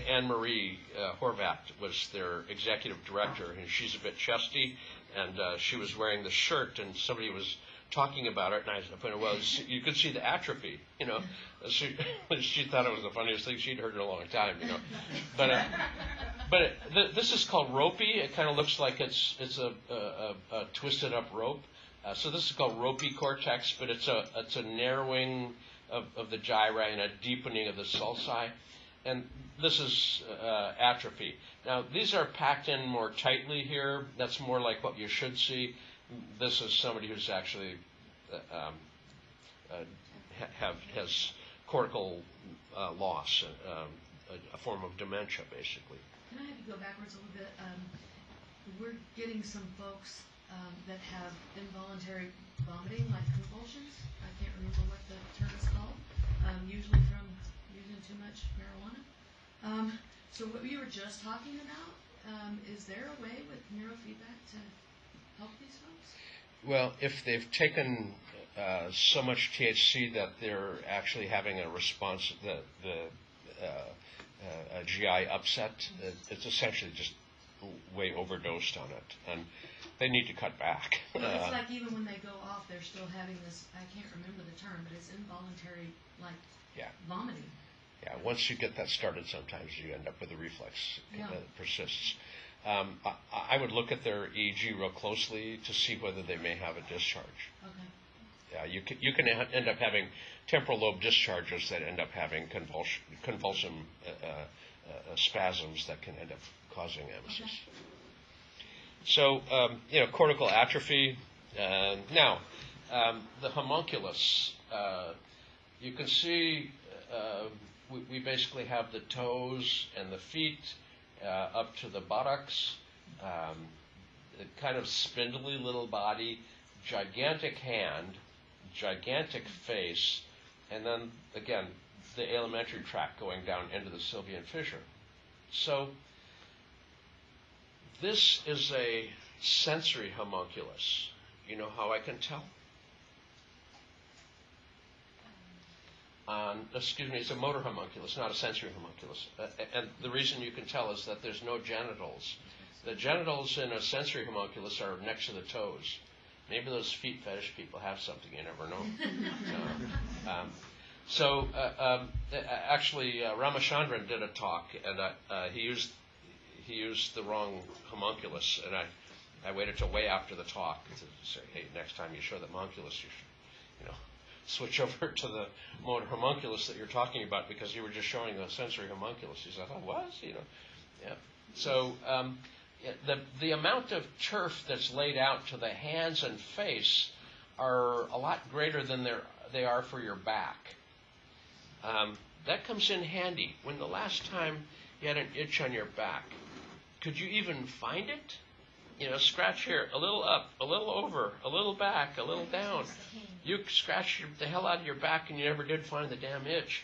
Anne-Marie Horvat was their executive director, and she's a bit chesty, and she was wearing the shirt, and somebody was talking about it, and I pointed, well, you could see the atrophy, you know. She thought it was the funniest thing she'd heard in a long time, you know. But this is called ropey. It kind of looks like it's a twisted up rope. So this is called ropey cortex, but it's a narrowing of the gyri and a deepening of the sulci. And this is atrophy. Now, these are packed in more tightly here. That's more like what you should see. This is somebody who's actually has cortical loss, a form of dementia, basically. Can I have you go backwards a little bit? We're getting some folks that have involuntary vomiting, like convulsions. I can't remember what the term is called. Usually from using too much marijuana. So what you were just talking about, is there a way with neurofeedback to help these folks? Well, if they've taken so much THC that they're actually having a response, a GI upset, it's essentially just way overdosed on it, and they need to cut back. Well, it's like even when they go off, they're still having this, I can't remember the term, but it's involuntary, like vomiting. Yeah, once you get that started, sometimes you end up with a reflex that persists. I would look at their EEG real closely to see whether they may have a discharge. Okay. Yeah, you can end up having temporal lobe discharges that end up having convulsive spasms that can end up causing emesis. Okay. So, cortical atrophy. Now, the homunculus. You can see we basically have the toes and the feet up to the buttocks, a kind of spindly little body, gigantic hand, gigantic face, and then, again, the alimentary tract going down into the Sylvian fissure. So this is a sensory homunculus. You know how I can tell? It's a motor homunculus, not a sensory homunculus. And the reason you can tell is that there's no genitals. The genitals in a sensory homunculus are next to the toes. Maybe those feet fetish people have something, you never know. Actually, Ramachandran did a talk, and he used the wrong homunculus, and I waited till way after the talk to say, hey, next time you show the homunculus, you should, switch over to the motor homunculus that you're talking about, because you were just showing the sensory homunculus. He said, oh, was? Yeah. So the amount of turf that's laid out to the hands and face are a lot greater than they are for your back. that comes in handy. When the last time you had an itch on your back, could you even find it? You know, scratch here, a little up, a little over, a little back, a little down. You scratched the hell out of your back and you never did find the damn itch.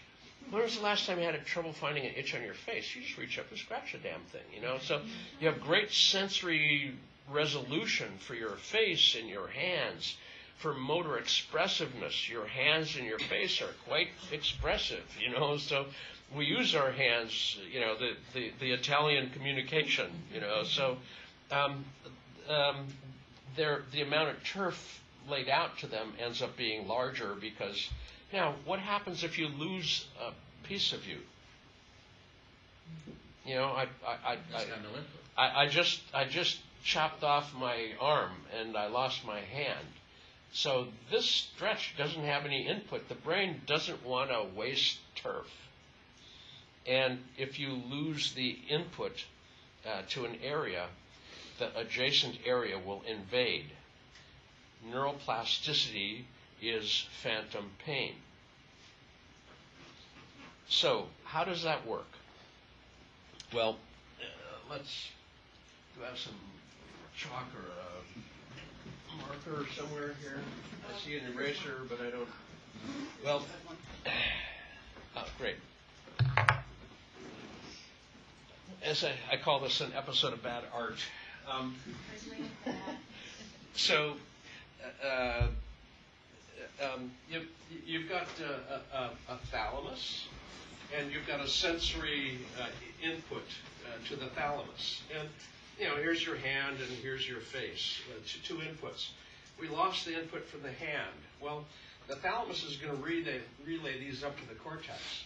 When was the last time you had trouble finding an itch on your face? You just reach up and scratch the damn thing, you know. So you have great sensory resolution for your face and your hands. For motor expressiveness, your hands and your face are quite expressive, you know. So we use our hands, you know, the Italian communication, you know. So the amount of turf laid out to them ends up being larger because now what happens if you lose a piece of you? You know, I just chopped off my arm and I lost my hand. So this stretch doesn't have any input. The brain doesn't want to waste turf. And if you lose the input to an area, the adjacent area will invade. Neuroplasticity is phantom pain. So how does that work? Well, let's have some chalk or marker somewhere here. I see an eraser, but I don't. Well, oh, great. As I call this an episode of bad art. So, you've got a thalamus, and you've got a sensory input to the thalamus. And you know, here's your hand and here's your face, two inputs. We lost the input from the hand. Well, the thalamus is going to relay these up to the cortex.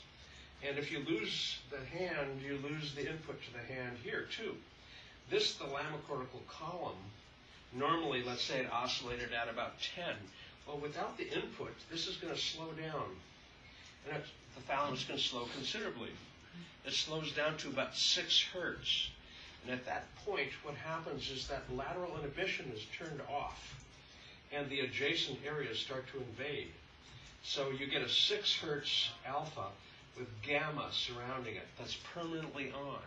And if you lose the hand, you lose the input to the hand here, too. This thalamocortical column, normally, let's say it oscillated at about 10. Well, without the input, this is going to slow down. And the thalamus is going to slow considerably. It slows down to about 6 hertz. And at that point, what happens is that lateral inhibition is turned off, and the adjacent areas start to invade. So you get a 6 hertz alpha with gamma surrounding it that's permanently on.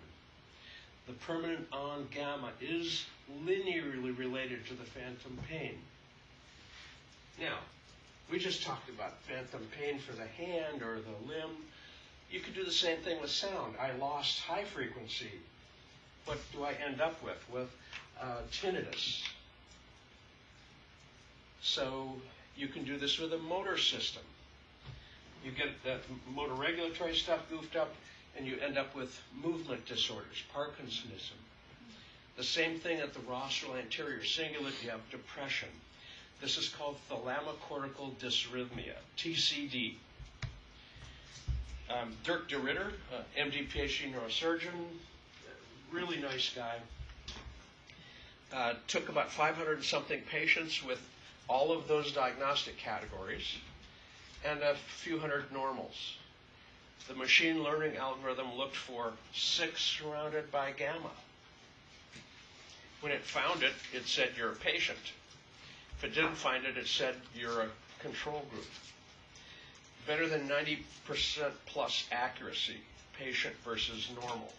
The permanent on gamma is linearly related to the phantom pain. Now, we just talked about phantom pain for the hand or the limb. You could do the same thing with sound. I lost high frequency. What do I end up with? With tinnitus. So you can do this with a motor system. You get the motor regulatory stuff goofed up, and you end up with movement disorders, Parkinsonism. The same thing at the rostral anterior cingulate, you have depression. This is called thalamocortical dysrhythmia, TCD. Dirk de Ritter, MD, PhD neurosurgeon, really nice guy. Took about 500 and something patients with all of those diagnostic categories and a few hundred normals. The machine learning algorithm looked for 6 surrounded by gamma. When it found it, it said you're a patient. If it didn't find it, it said you're a control group. Better than 90% plus accuracy, patient versus normal.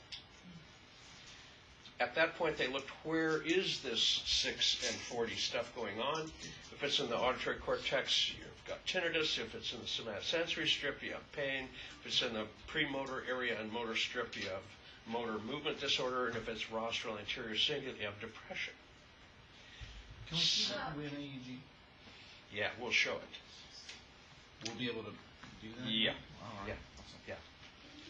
At that point, they looked, where is this 6 and 40 stuff going on? If it's in the auditory cortex, you've got tinnitus. If it's in the somatosensory strip, you have pain. If it's in the premotor area and motor strip, you have motor movement disorder. And if it's rostral anterior cingulate, you have depression. Can we see that with an EEG? Yeah, we'll show it. We'll be able to do that? Yeah. All right. Yeah. Awesome. Yeah.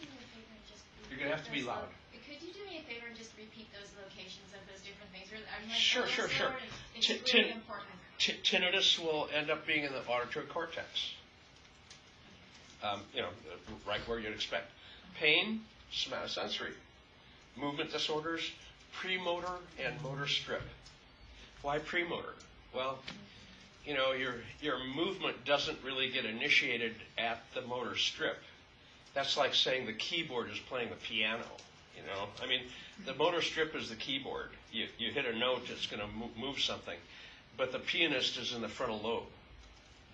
Could you do me a favor and just You're going to have to be loud. Could you do me a favor and just repeat those locations of those different things? I'm like, Sure. It's really important. Tinnitus will end up being in the auditory cortex. Right where you'd expect. Pain, somatosensory. Movement disorders, premotor and motor strip. Why premotor? Well, your movement doesn't really get initiated at the motor strip. That's like saying the keyboard is playing the piano. The motor strip is the keyboard. You hit a note, it's going to move something. But the pianist is in the frontal lobe.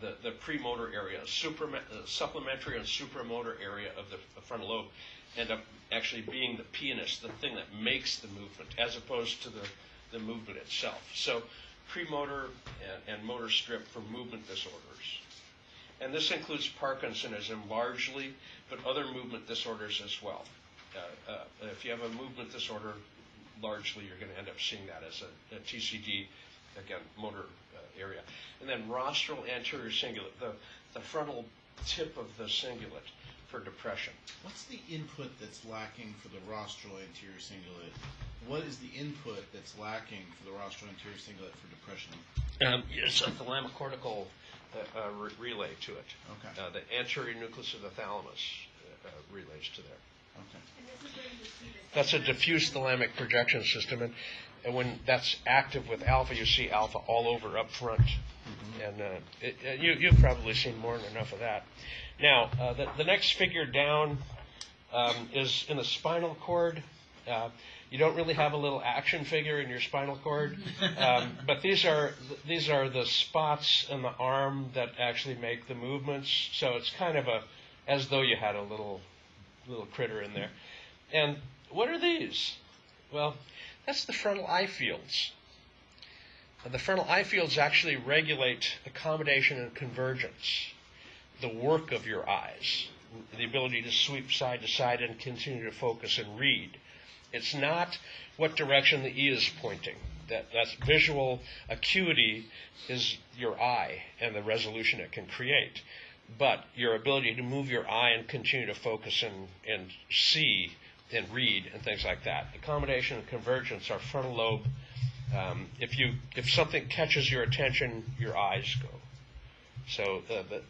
the premotor area, supplementary and supramotor area of the frontal lobe end up actually being the pianist, the thing that makes the movement, as opposed to the movement itself. So premotor and motor strip for movement disorders. And this includes Parkinsonism largely, but other movement disorders as well. If you have a movement disorder, largely you're going to end up seeing that as a TCD, again, motor area. And then rostral anterior cingulate, the frontal tip of the cingulate for depression. What's the input that's lacking for the rostral anterior cingulate? What is the input that's lacking for the rostral anterior cingulate for depression? It's a thalamicortical relay to it. Okay. The anterior nucleus of the thalamus relays to there. Okay. And this is where you see the That's a diffuse thalamic projection system, and when that's active with alpha, you see alpha all over up front. And you've probably seen more than enough of that. Now, the next figure down is in the spinal cord. You don't really have a little action figure in your spinal cord, but these are the spots in the arm that actually make the movements. So it's kind of as though you had a little critter in there. And what are these? Well, that's the frontal eye fields. The frontal eye fields actually regulate accommodation and convergence, the work of your eyes, the ability to sweep side to side and continue to focus and read. It's not what direction the E is pointing. That's visual acuity is your eye and the resolution it can create. But your ability to move your eye and continue to focus and see and read and things like that. Accommodation and convergence are frontal lobe. If something catches your attention, your eyes go. So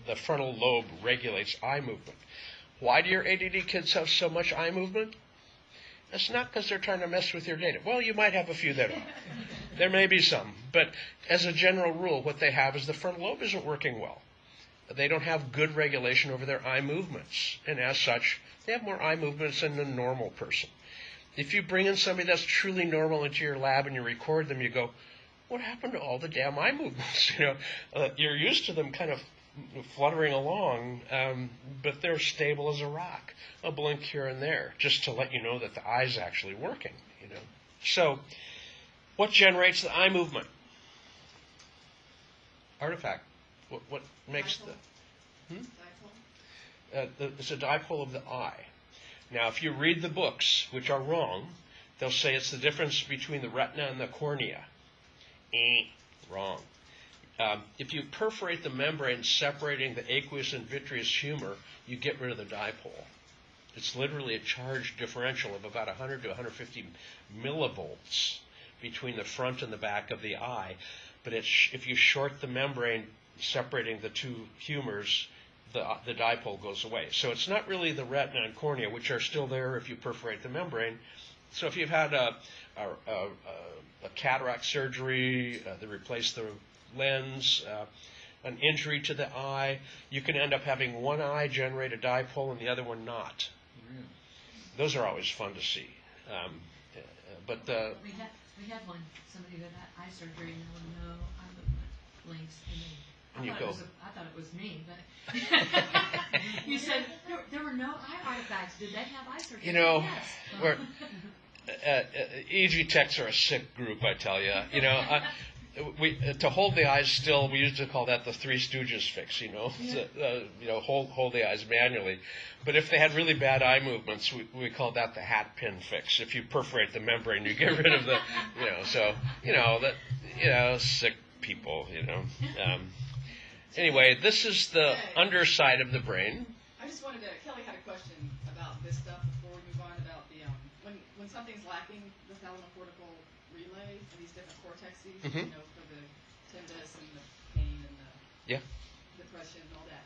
the frontal lobe regulates eye movement. Why do your ADD kids have so much eye movement? It's not because they're trying to mess with your data. Well, you might have a few that are. There may be some. But as a general rule, what they have is the frontal lobe isn't working well. They don't have good regulation over their eye movements. And as such, they have more eye movements than a normal person. If you bring in somebody that's truly normal into your lab and you record them, you go, what happened to all the damn eye movements? You're used to them kind of fluttering along, but they're stable as a rock. A blink here and there, just to let you know that the eye's actually working. So, what generates the eye movement? Artifact. What makes it's a dipole of the eye. Now, if you read the books, which are wrong, they'll say it's the difference between the retina and the cornea. Wrong. If you perforate the membrane separating the aqueous and vitreous humor, you get rid of the dipole. It's literally a charge differential of about 100 to 150 millivolts between the front and the back of the eye. But if you short the membrane separating the two humors, the dipole goes away. So it's not really the retina and cornea, which are still there if you perforate the membrane. So if you've had a cataract surgery, they replace the lens, an injury to the eye, you can end up having one eye generate a dipole and the other one not. Really? Those are always fun to see. We had somebody who had eye surgery and there were no eye movement links. And you go, I thought it was me, but you said there were no eye artifacts. Did they have eye surgery? Yes. EEG techs are a sick group, I tell you. To hold the eyes still, we used to call that the Three Stooges fix. Hold the eyes manually. But if they had really bad eye movements, we called that the hat pin fix. If you perforate the membrane, you get rid of the, sick people. Anyway, this is the underside of the brain. I just wanted to, Kelly had a question about this stuff before we move on about the, when something's lacking the thalamocortical relay and these different cortexes, for the tinnitus and the pain and the depression and all that,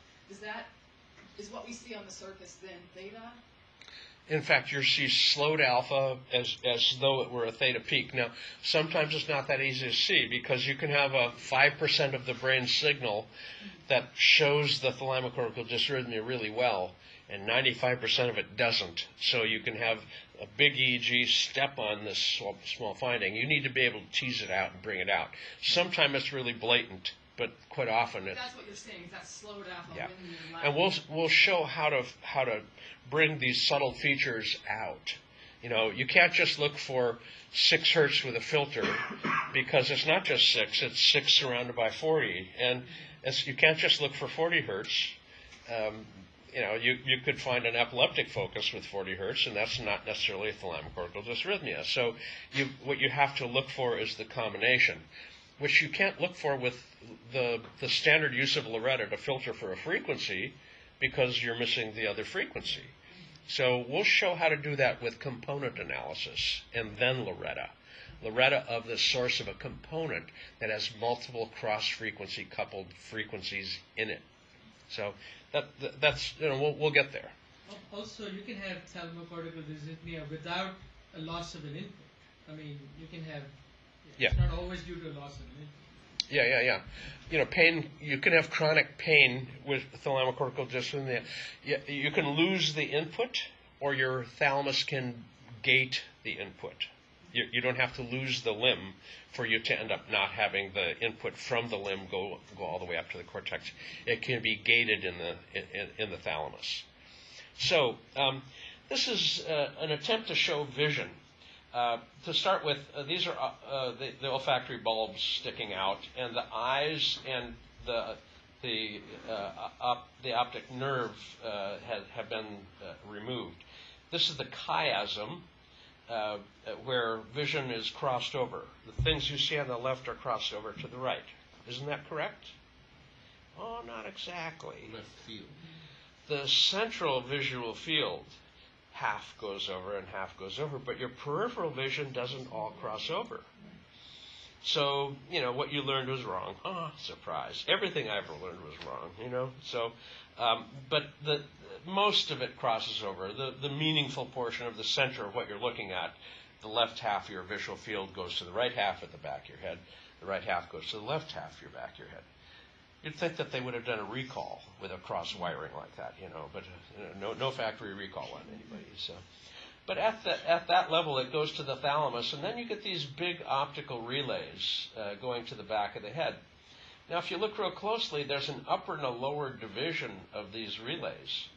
is what we see on the surface then theta? In fact, you see slowed alpha as though it were a theta peak. Now, sometimes it's not that easy to see because you can have a 5% of the brain signal that shows the thalamocortical dysrhythmia really well, and 95% of it doesn't. So you can have a big EEG step on this small finding. You need to be able to tease it out and bring it out. Sometimes it's really blatant, but quite often it. That's what you're saying. Is that slowed alpha Yeah. when you're And we'll show how to bring these subtle features out. You can't just look for 6 hertz with a filter, because it's not just 6; it's 6 surrounded by 40, and you can't just look for 40 hertz. You could find an epileptic focus with 40 hertz, and that's not necessarily a thalamocortical dysrhythmia. So what you have to look for is the combination, which you can't look for with the standard use of Loretta to filter for a frequency, because you're missing the other frequency. So we'll show how to do that with component analysis, and then Loretta. Loretta of the source of a component that has multiple cross-frequency coupled frequencies in it. So that's we'll get there. Also, you can have thalamocortical dysrhythmia without a loss of an input. I mean, you can have. It's not always due to a loss of an input. Yeah. Pain. You can have chronic pain with thalamocortical dysrhythmia. You can lose the input, or your thalamus can gate the input. You don't have to lose the limb for you to end up not having the input from the limb go all the way up to the cortex. It can be gated in the thalamus. So this is an attempt to show vision. To start with, these are the olfactory bulbs sticking out, and the eyes and the optic nerve have been removed. This is the chiasm, where vision is crossed over. The things you see on the left are crossed over to the right. Isn't that correct? Oh, not exactly. Left field. The central visual field, half goes over and half goes over, but your peripheral vision doesn't all cross over. So, what you learned was wrong. Oh, surprise. Everything I ever learned was wrong, So, but most of it crosses over. The meaningful portion of the center of what you're looking at, the left half of your visual field goes to the right half at the back of your head. The right half goes to the left half of your back of your head. You'd think that they would have done a recall with a cross wiring like that, but no factory recall on anybody. So, but at that level, it goes to the thalamus, and then you get these big optical relays going to the back of the head. Now, if you look real closely, there's an upper and a lower division of these relays,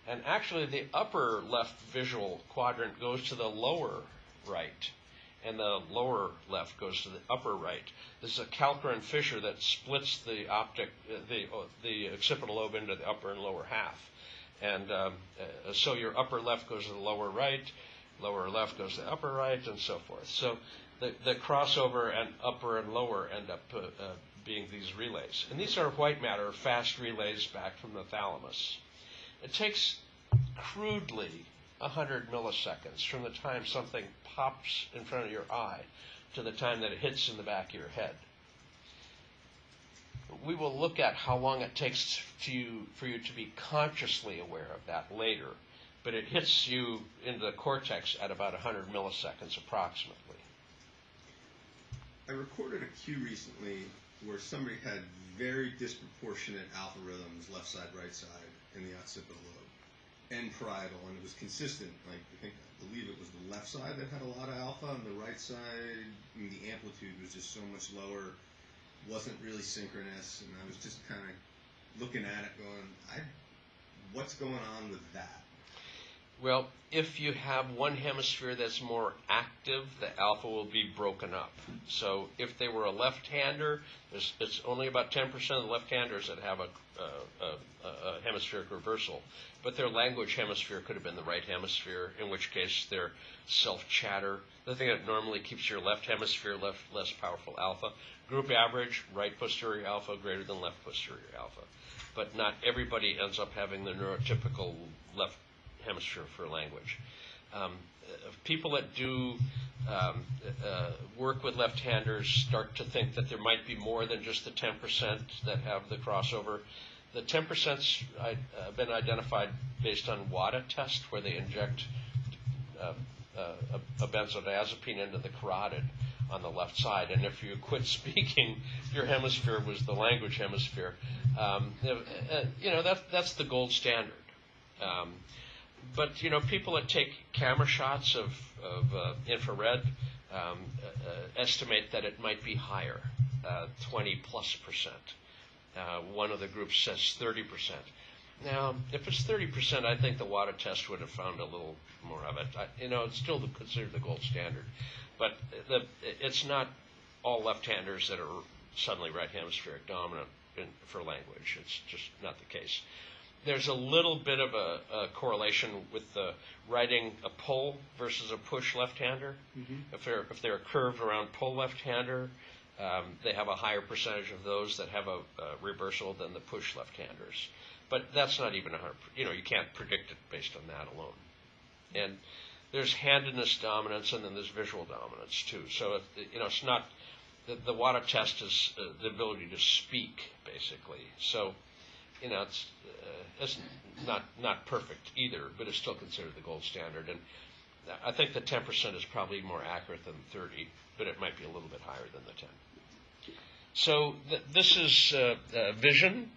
and actually, the upper left visual quadrant goes to the lower right, and the lower left goes to the upper right. This is a Calcarean fissure that splits the occipital lobe into the upper and lower half. And so your upper left goes to the lower right, lower left goes to the upper right, and so forth. So the crossover and upper and lower end up being these relays. And these are white matter, fast relays back from the thalamus. It takes crudely 100 milliseconds from the time something pops in front of your eye to the time that it hits in the back of your head. We will look at how long it takes for you to be consciously aware of that later, but it hits you into the cortex at about 100 milliseconds approximately. I recorded a cue recently where somebody had very disproportionate alpha rhythms, left side, right side, in the occipital lobe, and parietal, and it was consistent. I believe it was the left side that had a lot of alpha, and the right side, the amplitude was just so much lower, wasn't really synchronous, and I was just kind of looking at it going, what's going on with that? Well, if you have one hemisphere that's more active, the alpha will be broken up. So if they were a left-hander, it's only about 10% of the left-handers that have a hemispheric reversal. But their language hemisphere could have been the right hemisphere, in which case their self-chatter, the thing that normally keeps your left hemisphere less powerful alpha. Group average, right posterior alpha greater than left posterior alpha. But not everybody ends up having the neurotypical left hemisphere for language. People that do work with left-handers start to think that there might be more than just the 10% that have the crossover. The 10%'s been identified based on WADA test, where they inject a benzodiazepine into the carotid on the left side, and if you quit speaking, your hemisphere was the language hemisphere. That's the gold standard. But people that take camera shots of infrared estimate that it might be higher. 20+%. One of the groups says 30%. Now, if it's 30%, I think the water test would have found a little more of it. It's still considered the gold standard. But it's not all left-handers that are suddenly right hemispheric dominant for language. It's just not the case. There's a little bit of a correlation with writing a pull versus a push left-hander. Mm-hmm. If they're a curved around pull left-hander, they have a higher percentage of those that have a reversal than the push left-handers. But that's not even you can't predict it based on that alone. And there's handedness dominance, and then there's visual dominance too. So it's not the water test is the ability to speak basically. So it's not perfect either, but it's still considered the gold standard. And I think the 10% is probably more accurate than 30, but it might be a little bit higher than the 10. So this is vision,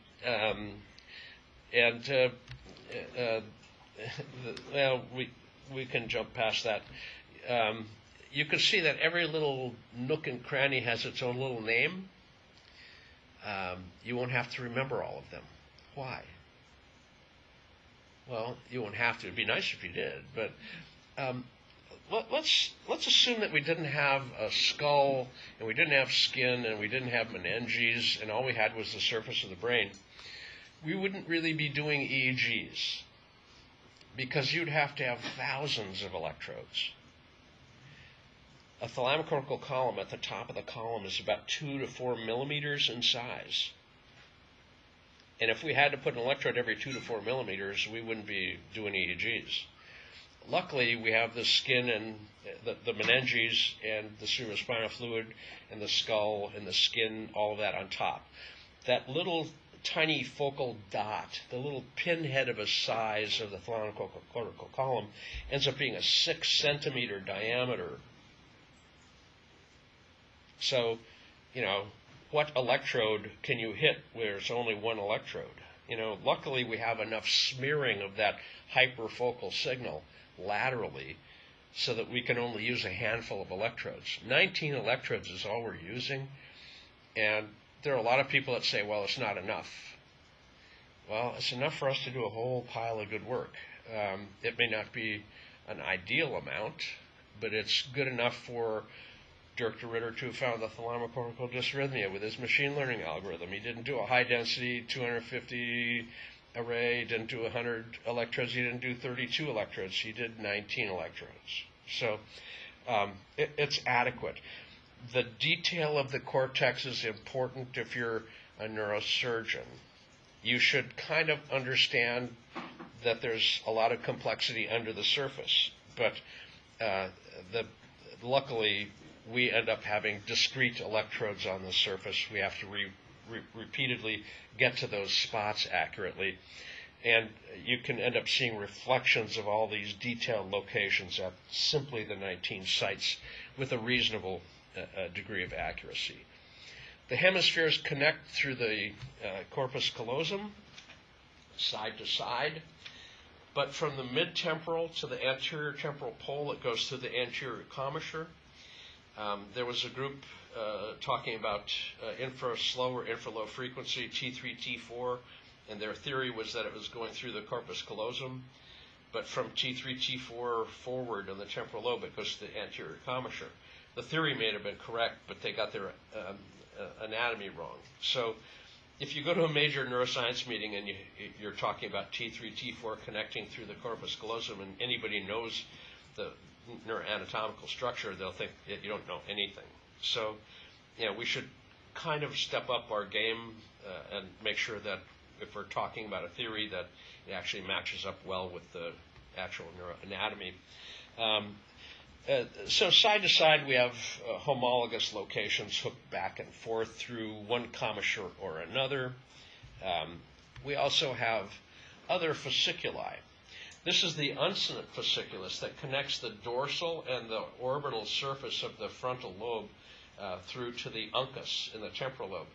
well, we can jump past that. You can see that every little nook and cranny has its own little name. You won't have to remember all of them. Why? Well, you won't have to. It'd be nice if you did, but let's assume that we didn't have a skull, and we didn't have skin, and we didn't have meninges, and all we had was the surface of the brain. We wouldn't really be doing EEGs, because you'd have to have thousands of electrodes. A thalamocortical column at the top of the column is about 2 to 4 millimeters in size. And if we had to put an electrode every 2 to 4 millimeters, we wouldn't be doing EEGs. Luckily, we have the skin and the meninges and the cerebrospinal fluid and the skull and the skin, all of that on top. That little tiny focal dot, the little pinhead of a size of the thalamocortical column, ends up being a 6-centimeter diameter. So, what electrode can you hit where it's only one electrode? Luckily we have enough smearing of that hyperfocal signal laterally so that we can only use a handful of electrodes. 19 electrodes is all we're using, and there are a lot of people that say, well, it's not enough. Well, it's enough for us to do a whole pile of good work. It may not be an ideal amount, but it's good enough for Dirk de Ritter to have found the thalamocortical dysrhythmia with his machine learning algorithm. He didn't do a high-density 250 array, he didn't do 100 electrodes, he didn't do 32 electrodes, he did 19 electrodes. So it's adequate. The detail of the cortex is important if you're a neurosurgeon. You should kind of understand that there's a lot of complexity under the surface, but luckily we end up having discrete electrodes on the surface. We have to repeatedly get to those spots accurately, and you can end up seeing reflections of all these detailed locations at simply the 19 sites with a reasonable degree of accuracy. The hemispheres connect through the corpus callosum, side to side, but from the mid-temporal to the anterior temporal pole, it goes through the anterior commissure. There was a group talking about slow or infra-low frequency, T3, T4, and their theory was that it was going through the corpus callosum, but from T3, T4 forward in the temporal lobe, it goes to the anterior commissure. The theory may have been correct, but they got their anatomy wrong. So if you go to a major neuroscience meeting and you're talking about T3, T4 connecting through the corpus callosum, and anybody knows the neuroanatomical structure, they'll think that you don't know anything. So, we should kind of step up our game and make sure that if we're talking about a theory that it actually matches up well with the actual neuroanatomy. So side to side we have homologous locations hooked back and forth through one commissure or another. We also have other fasciculi. This is the uncinate fasciculus that connects the dorsal and the orbital surface of the frontal lobe through to the uncus in the temporal lobe.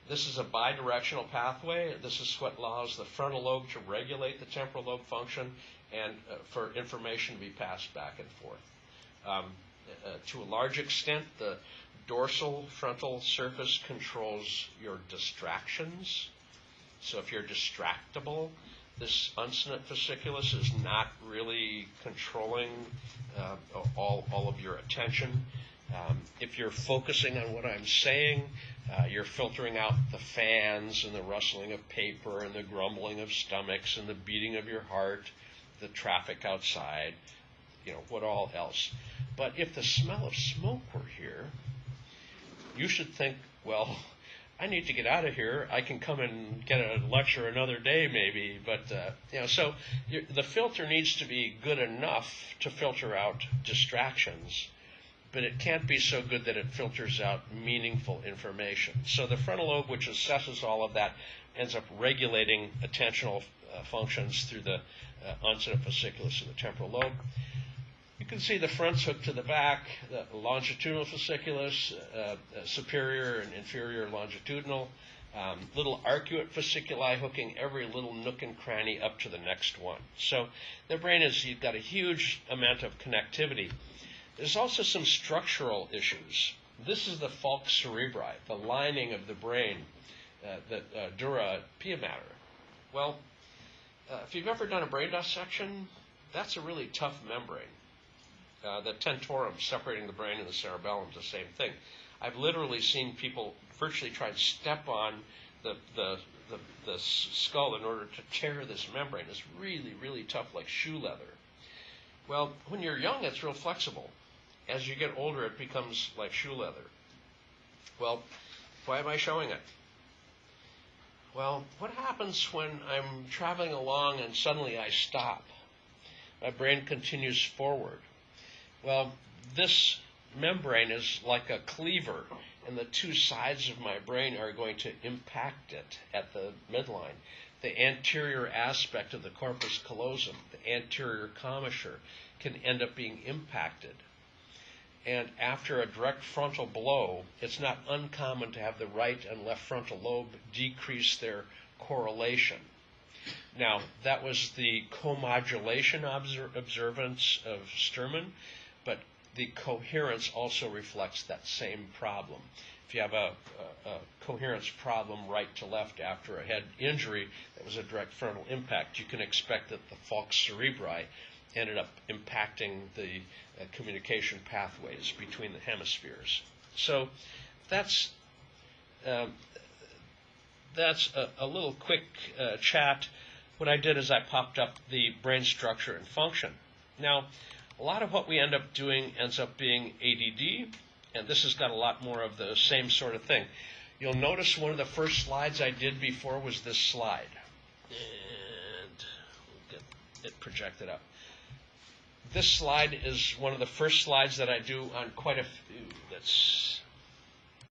This is a bidirectional pathway. This is what allows the frontal lobe to regulate the temporal lobe function and for information to be passed back and forth. to a large extent, the dorsal frontal surface controls your distractions. So if you're distractible, this uncinate fasciculus is not really controlling all of your attention. If you're focusing on what I'm saying, you're filtering out the fans and the rustling of paper and the grumbling of stomachs and the beating of your heart, the traffic outside, what all else. But if the smell of smoke were here, you should think, well, I need to get out of here. I can come and get a lecture another day maybe. But, so the filter needs to be good enough to filter out distractions, but it can't be so good that it filters out meaningful information. So the frontal lobe, which assesses all of that, ends up regulating attentional functions through the uncinate fasciculus of the temporal lobe. You can see the front's hooked to the back, the longitudinal fasciculus, superior and inferior longitudinal, little arcuate fasciculi hooking every little nook and cranny up to the next one. So the brain you've got a huge amount of connectivity. There's also some structural issues. This is the falx cerebri, the lining of the brain, the dura pia mater. Well, if you've ever done a brain dissection, that's a really tough membrane. The tentorium separating the brain and the cerebellum is the same thing. I've literally seen people virtually try to step on the skull in order to tear this membrane. It's really, really tough, like shoe leather. Well, when you're young, it's real flexible. As you get older, it becomes like shoe leather. Well, why am I showing it? Well, what happens when I'm traveling along and suddenly I stop? My brain continues forward. Well, this membrane is like a cleaver, and the two sides of my brain are going to impact it at the midline. The anterior aspect of the corpus callosum, the anterior commissure, can end up being impacted. And after a direct frontal blow, it's not uncommon to have the right and left frontal lobe decrease their correlation. Now, that was the comodulation observance of Sturman, but the coherence also reflects that same problem. If you have a coherence problem right to left after a head injury that was a direct frontal impact, you can expect that the falx cerebri ended up impacting the communication pathways between the hemispheres. So that's a little quick chat. What I did is I popped up the brain structure and function. Now, a lot of what we end up doing ends up being ADD, and this has got a lot more of the same sort of thing. You'll notice one of the first slides I did before was this slide. And we'll get it projected up. This slide is one of the first slides that I do on quite a few. Let's